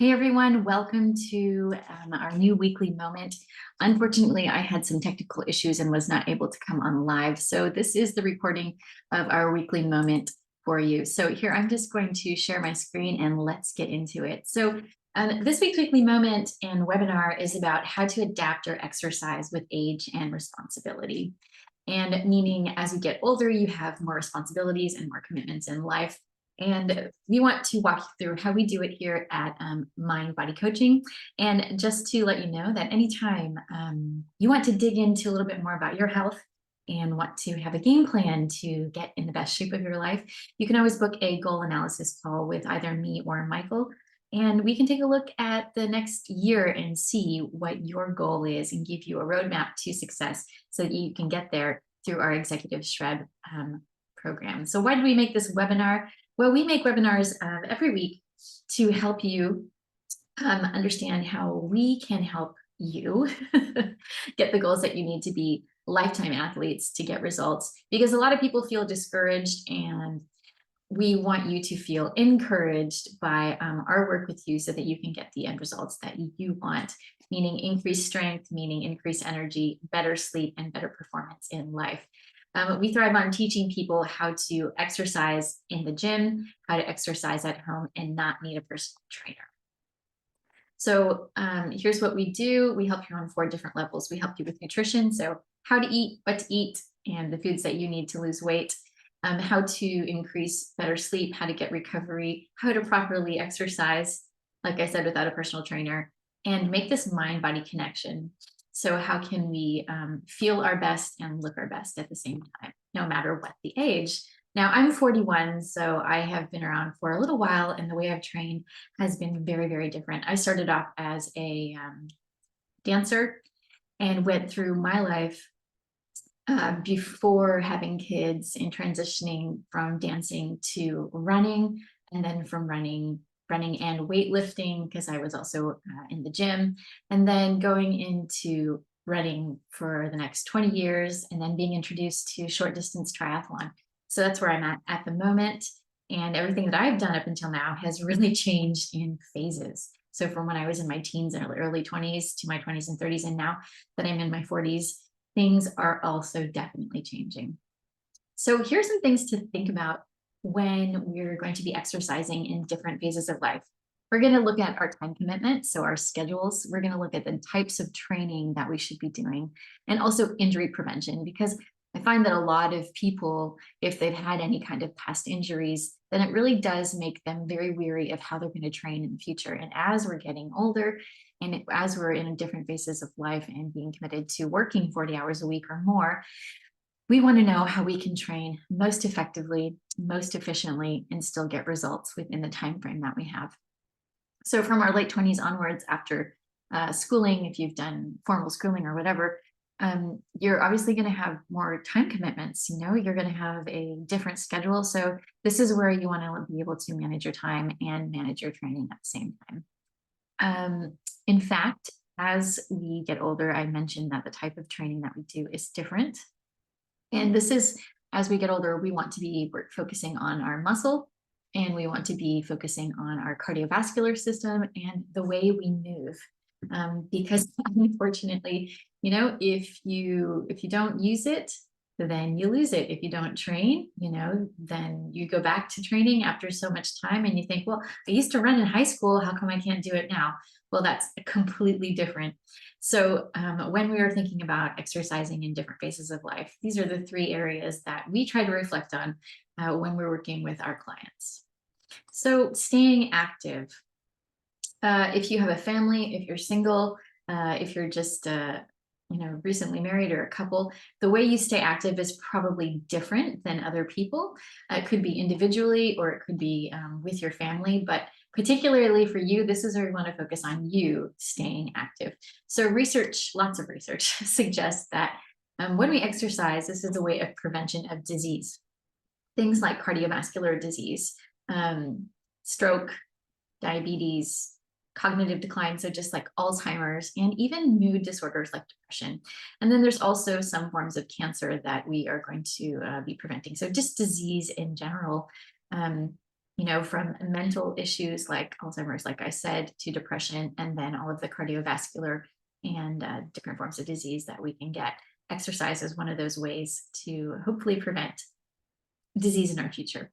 Hey everyone, welcome to our new weekly moment. Unfortunately, I had some technical issues and was not able to come on live. So this is the recording of our weekly moment for you. So here I'm just going to share my screen and let's get into it. So this week's weekly moment and webinar is about how to adapt or exercise with age and responsibility. And meaning as you get older, you have more responsibilities and more commitments in life. And we want to walk you through how we do it here at Mind Body Coaching. And just to let you know that anytime you want to dig into a little bit more about your health and want to have a game plan to get in the best shape of your life, you can always book a goal analysis call with either me or Michael. And we can take a look at the next year and see what your goal is and give you a roadmap to success so that you can get there through our Executive Shred program. So why did we make this webinar? Well, we make webinars every week to help you understand how we can help you get the goals that you need to be lifetime athletes to get results, because a lot of people feel discouraged, and we want you to feel encouraged by our work with you so that you can get the end results that you want, meaning increased strength, meaning increased energy, better sleep, and better performance in life. We thrive on teaching people how to exercise in the gym, how to exercise at home, and not need a personal trainer. So here's what we do. We help you on 4 different levels. We help you with nutrition, so how to eat, what to eat, and the foods that you need to lose weight, how to increase better sleep, how to get recovery, how to properly exercise, like I said, without a personal trainer, and make this mind-body connection. So how can we feel our best and look our best at the same time, no matter what the age? Now, I'm 41, so I have been around for a little while, and the way I've trained has been very, very different. I started off as a dancer and went through my life before having kids and transitioning from dancing to running, and then from running and weightlifting, because I was also in the gym, and then going into running for the next 20 years, and then being introduced to short distance triathlon. So that's where I'm at the moment. And everything that I've done up until now has really changed in phases. So from when I was in my teens and early 20s to my 20s and 30s, and now that I'm in my 40s, things are also definitely changing. So here's some things to think about when we're going to be exercising in different phases of life. We're going to look at our time commitment, so our schedules. We're going to look at the types of training that we should be doing, and also injury prevention, because I find that a lot of people, if they've had any kind of past injuries, then it really does make them very weary of how they're going to train in the future. And as we're getting older, and as we're in different phases of life and being committed to working 40 hours a week or more, we want to know how we can train most effectively, most efficiently, and still get results within the time frame that we have. So from our late 20s onwards, after schooling, if you've done formal schooling or whatever, you're obviously going to have more time commitments. You're going to have a different schedule. So this is where you want to be able to manage your time and manage your training at the same time. In fact, as we get older, I mentioned that the type of training that we do is different. And this is, as we get older, we want to be focusing on our muscle, and we want to be focusing on our cardiovascular system and the way we move. Because unfortunately, if you don't use it, then you lose it. If you don't train, then you go back to training after so much time and you think, well, I used to run in high school. How come I can't do it now? Well, that's completely different. So when we are thinking about exercising in different phases of life, these are the 3 areas that we try to reflect on when we're working with our clients. So staying active. If you have a family, if you're single, if you're just recently married or a couple, the way you stay active is probably different than other people. It could be individually, or it could be with your family, but particularly for you, this is where we want to focus on you staying active. So lots of research suggests that when we exercise, this is a way of prevention of disease. Things like cardiovascular disease, stroke, diabetes, cognitive decline, so just like Alzheimer's, and even mood disorders like depression. And then there's also some forms of cancer that we are going to be preventing. So just disease in general. from mental issues like Alzheimer's, like I said, to depression, and then all of the cardiovascular and different forms of disease that we can get. Exercise is one of those ways to hopefully prevent disease in our future.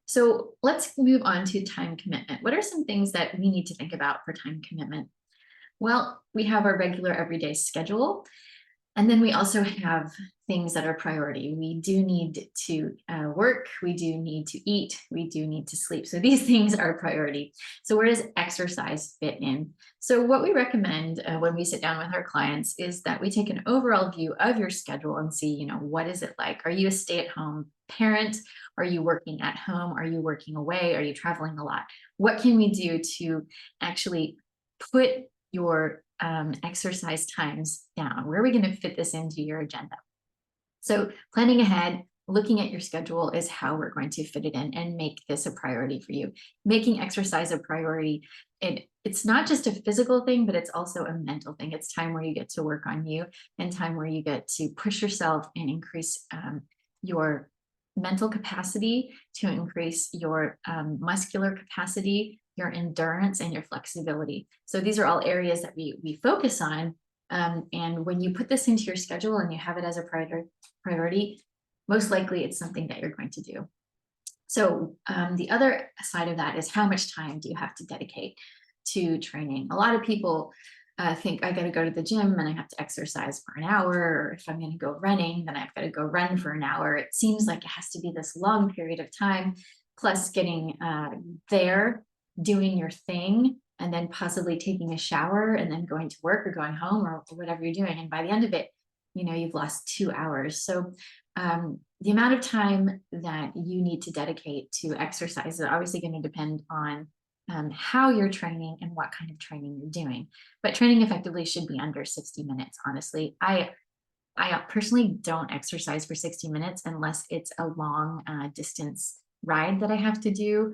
So let's move on to time commitment. What are some things that we need to think about for time commitment? Well, we have our regular everyday schedule, and then we also have things that are priority. We do need to work, we do need to eat, we do need to sleep. So these things are priority. So where does exercise fit in? So what we recommend when we sit down with our clients is that we take an overall view of your schedule and see, what is it like? Are you a stay-at-home parent? Are you working at home? Are you working away? Are you traveling a lot? What can we do to actually put your exercise times down? Where are we going to fit this into your agenda? So planning ahead, looking at your schedule is how we're going to fit it in and make this a priority for you. Making exercise a priority, it's not just a physical thing, but it's also a mental thing. It's time where you get to work on you and time where you get to push yourself and increase your mental capacity, to increase your muscular capacity, your endurance, and your flexibility. So these are all areas that we focus on. And when you put this into your schedule and you have it as a priority, most likely it's something that you're going to do. So the other side of that is, how much time do you have to dedicate to training? A lot of people think, I got to go to the gym and I have to exercise for an hour, or if I'm going to go running, then I've got to go run for an hour. It seems like it has to be this long period of time, plus getting there, doing your thing, and then possibly taking a shower and then going to work or going home or whatever you're doing. And by the end of it, you've lost 2 hours. So the amount of time that you need to dedicate to exercise is obviously going to depend on how you're training and what kind of training you're doing. But training effectively should be under 60 minutes, honestly. I personally don't exercise for 60 minutes unless it's a long distance ride that I have to do,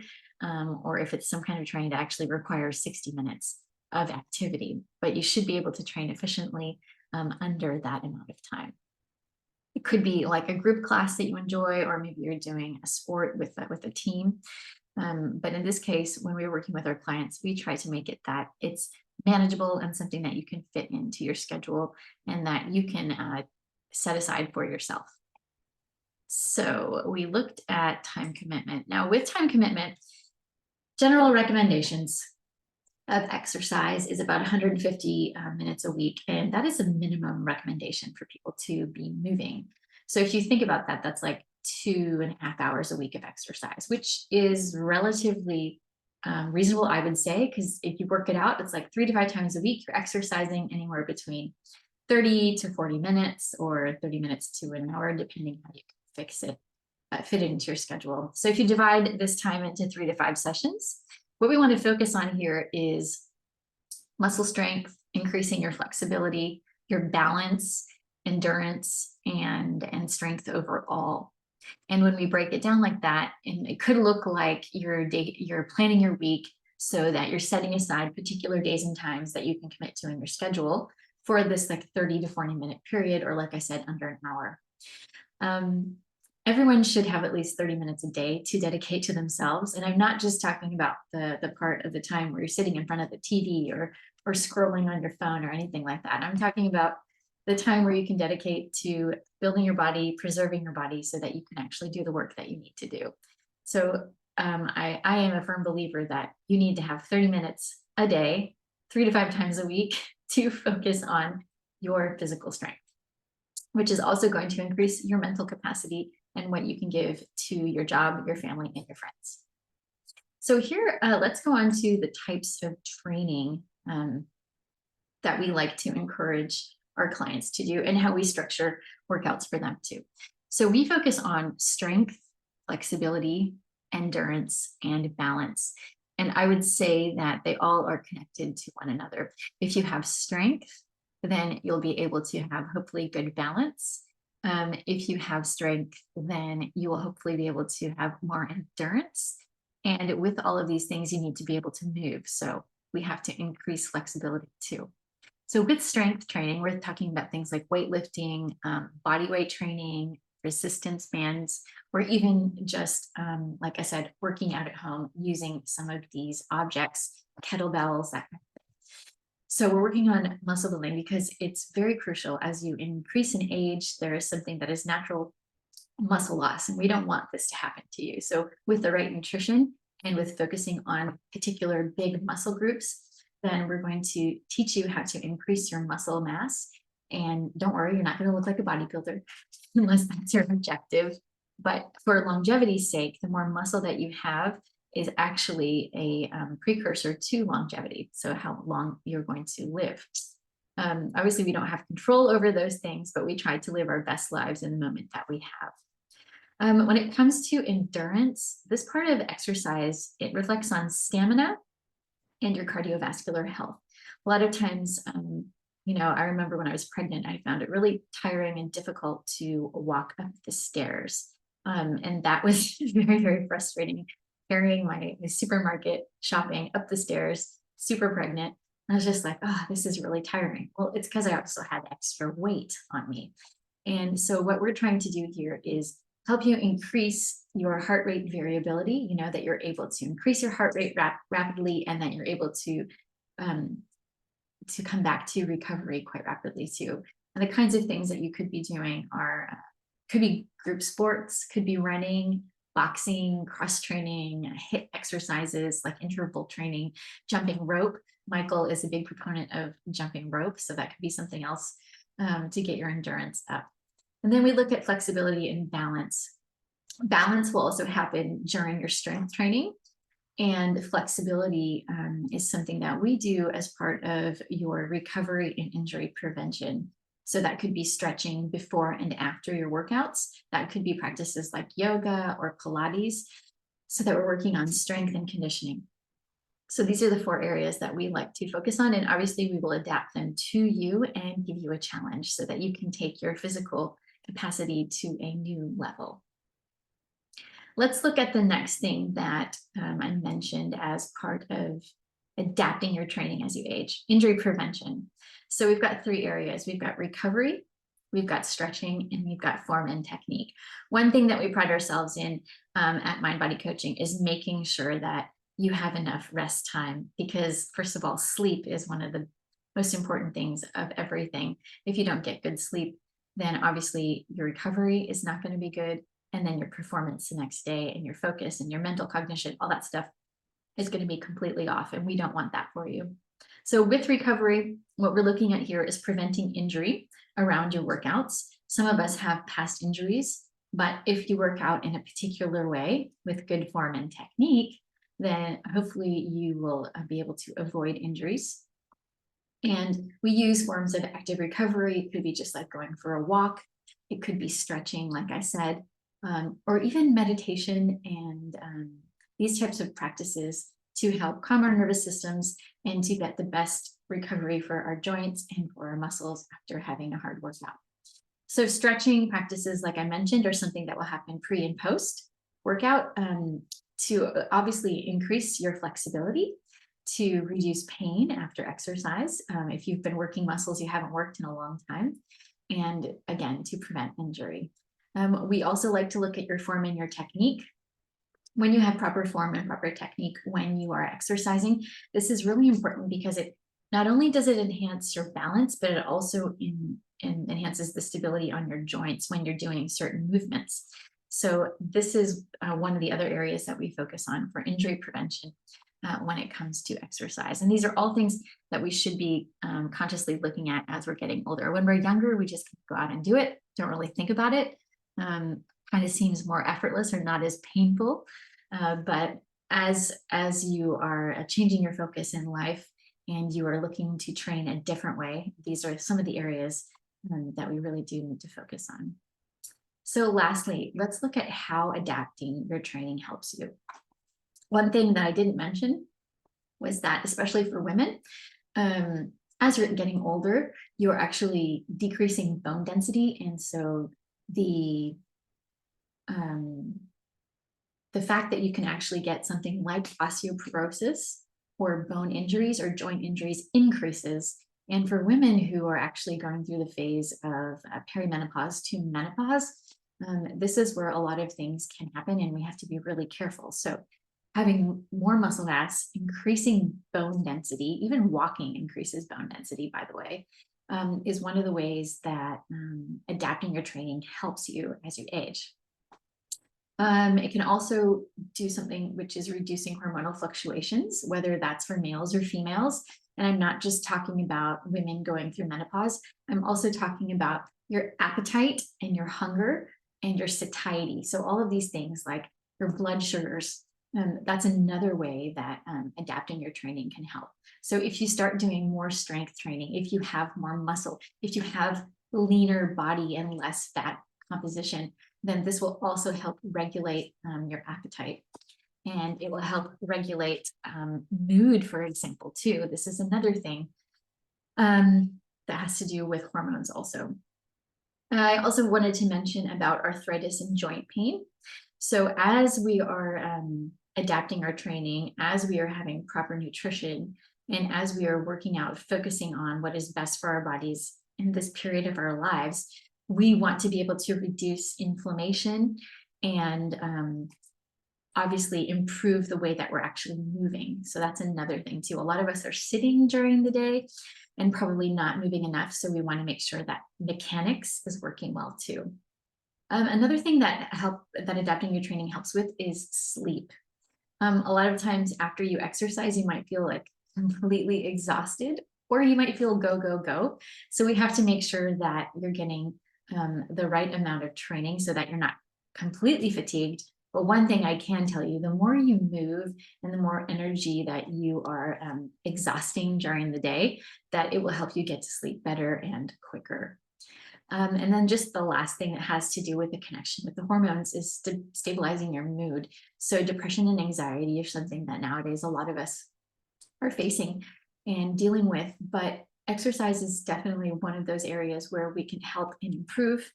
or if it's some kind of training that actually requires 60 minutes of activity. But you should be able to train efficiently under that amount of time. It could be like a group class that you enjoy, or maybe you're doing a sport with a team. But in this case, when we're working with our clients, we try to make it that it's manageable and something that you can fit into your schedule and that you can set aside for yourself. So we looked at time commitment. Now with time commitment, general recommendations of exercise is about 150 minutes a week. And that is a minimum recommendation for people to be moving. So if you think about that, that's like 2.5 hours a week of exercise, which is relatively reasonable, I would say, because if you work it out, it's like 3 to 5 times a week. You're exercising anywhere between 30 to 40 minutes or 30 minutes to an hour, depending how you can fit it into your schedule. So if you divide this time into 3 to 5 sessions, what we want to focus on here is muscle strength, increasing your flexibility, your balance, endurance, and strength overall. And when we break it down like that, and it could look like you're planning your week so that you're setting aside particular days and times that you can commit to in your schedule for this like 30 to 40 minute period, or like I said, under an hour. Everyone should have at least 30 minutes a day to dedicate to themselves. And I'm not just talking about the part of the time where you're sitting in front of the TV or scrolling on your phone or anything like that. I'm talking about the time where you can dedicate to building your body, preserving your body so that you can actually do the work that you need to do. So I am a firm believer that you need to have 30 minutes a day, 3 to 5 times a week, to focus on your physical strength, which is also going to increase your mental capacity and what you can give to your job, your family, and your friends. So here, let's go on to the types of training that we like to encourage our clients to do and how we structure workouts for them too. So we focus on strength, flexibility, endurance, and balance. And I would say that they all are connected to one another. If you have strength, then you'll be able to have hopefully good balance. If you have strength, then you will hopefully be able to have more endurance. And with all of these things, you need to be able to move. So we have to increase flexibility too. So with strength training, we're talking about things like weightlifting, body weight training, resistance bands, or even just, like I said, working out at home using some of these objects, kettlebells, that. So we're working on muscle building because it's very crucial. As you increase in age, there is something that is natural muscle loss, and we don't want this to happen to you. So with the right nutrition and with focusing on particular big muscle groups, then we're going to teach you how to increase your muscle mass. And don't worry, you're not going to look like a bodybuilder unless that's your objective. But for longevity's sake, the more muscle that you have is actually a precursor to longevity. So how long you're going to live. Obviously, we don't have control over those things, but we try to live our best lives in the moment that we have. When it comes to endurance, this part of exercise, it reflects on stamina and your cardiovascular health. A lot of times, I remember when I was pregnant, I found it really tiring and difficult to walk up the stairs. And that was very, very frustrating, carrying my supermarket shopping up the stairs, super pregnant. I was just like, oh, this is really tiring. Well, it's because I also had extra weight on me. And so what we're trying to do here is help you increase your heart rate variability, that you're able to increase your heart rate rapidly, and that you're able to come back to recovery quite rapidly too. And the kinds of things that you could be doing could be group sports, could be running, boxing, cross training, HIIT exercises like interval training, jumping rope. Michael is a big proponent of jumping rope, so that could be something else to get your endurance up. And then we look at flexibility and balance. Balance will also happen during your strength training. And flexibility is something that we do as part of your recovery and injury prevention. So that could be stretching before and after your workouts. That could be practices like yoga or Pilates, so that we're working on strength and conditioning. So these are the 4 areas that we like to focus on. And obviously we will adapt them to you and give you a challenge so that you can take your physical capacity to a new level. Let's look at the next thing that I mentioned as part of adapting your training as you age: injury prevention. So we've got 3 areas. We've got recovery, we've got stretching, and we've got form and technique. One thing that we pride ourselves in at Mind Body Coaching is making sure that you have enough rest time, because first of all, sleep is one of the most important things of everything. If you don't get good sleep, then obviously your recovery is not going to be good. And then your performance the next day and your focus and your mental cognition, all that stuff is going to be completely off. And we don't want that for you. So with recovery, what we're looking at here is preventing injury around your workouts. Some of us have past injuries, but if you work out in a particular way with good form and technique, then hopefully you will be able to avoid injuries. And we use forms of active recovery. It could be just like going for a walk. It could be stretching, like I said, or even meditation and these types of practices to help calm our nervous systems and to get the best recovery for our joints and for our muscles after having a hard workout. So stretching practices, like I mentioned, are something that will happen pre and post workout to obviously increase your flexibility, to reduce pain after exercise. If you've been working muscles you haven't worked in a long time, and again, to prevent injury. We also like to look at your form and your technique. When you have proper form and proper technique when you are exercising, this is really important because it not only does it enhance your balance, but it also enhances the stability on your joints when you're doing certain movements. So this is one of the other areas that we focus on for injury prevention when it comes to exercise. And these are all things that we should be consciously looking at as we're getting older. When we're younger, we just go out and do it, don't really think about it. Kind of seems more effortless or not as painful. But as you are changing your focus in life and you are looking to train a different way, these are some of the areas that we really do need to focus on. So lastly, let's look at how adapting your training helps you. One thing that I didn't mention was that, especially for women, as you're getting older, you're actually decreasing bone density. And so the fact that you can actually get something like osteoporosis or bone injuries or joint injuries increases. And for women who are actually going through the phase of perimenopause to menopause, this is where a lot of things can happen and we have to be really careful. So having more muscle mass, increasing bone density, even walking increases bone density, by the way, is one of the ways that adapting your training helps you as you age. It can also do something which is reducing hormonal fluctuations, whether that's for males or females. And I'm not just talking about women going through menopause. I'm also talking about your appetite and your hunger and your satiety. So all of these things like your blood sugars, that's another way that adapting your training can help. So if you start doing more strength training, if you have more muscle, if you have leaner body and less fat composition, then this will also help regulate your appetite. And it will help regulate mood, for example, too. This is another thing that has to do with hormones also. I also wanted to mention about arthritis and joint pain. So as we are adapting our training, as we are having proper nutrition, and as we are working out, focusing on what is best for our bodies in this period of our lives, we want to be able to reduce inflammation and obviously improve the way that we're actually moving. So that's another thing too. A lot of us are sitting during the day and probably not moving enough. So we want to make sure that mechanics is working well too. Another thing that adapting your training helps with is sleep. A lot of times after you exercise, you might feel like completely exhausted, or you might feel go, go, go. So we have to make sure that you're getting the right amount of training so that you're not completely fatigued. But one thing I can tell you, the more you move and the more energy that you are exhausting during the day, that it will help you get to sleep better and quicker. And then just the last thing that has to do with the connection with the hormones is stabilizing your mood. So depression and anxiety are something that nowadays a lot of us are facing and dealing with, but exercise is definitely one of those areas where we can help and improve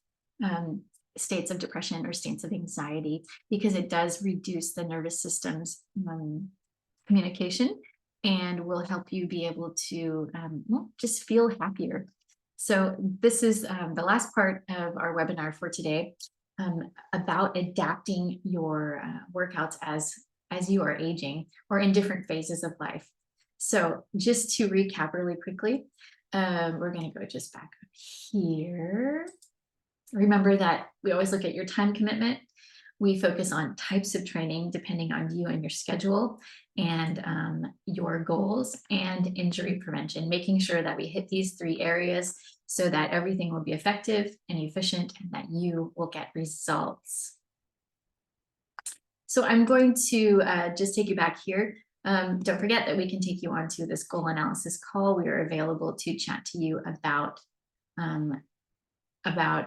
states of depression or states of anxiety, because it does reduce the nervous system's communication and will help you be able to just feel happier. So this is the last part of our webinar for today about adapting your workouts as you are aging or in different phases of life. So just to recap really quickly, we're going to go just back up here. Remember that we always look at your time commitment. We focus on types of training depending on you and your schedule and your goals, and injury prevention, making sure that we hit these 3 areas so that everything will be effective and efficient and that you will get results. So I'm going to just take you back here. Don't forget that we can take you onto this goal analysis call. We are available to chat to you about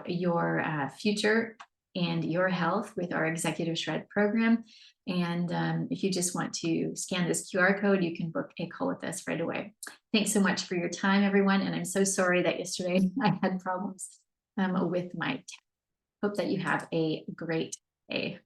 your future and your health with our Executive Shred program. And if you just want to scan this QR code, you can book a call with us right away. Thanks so much for your time, everyone. And I'm so sorry that yesterday I had problems with my tech. Hope that you have a great day.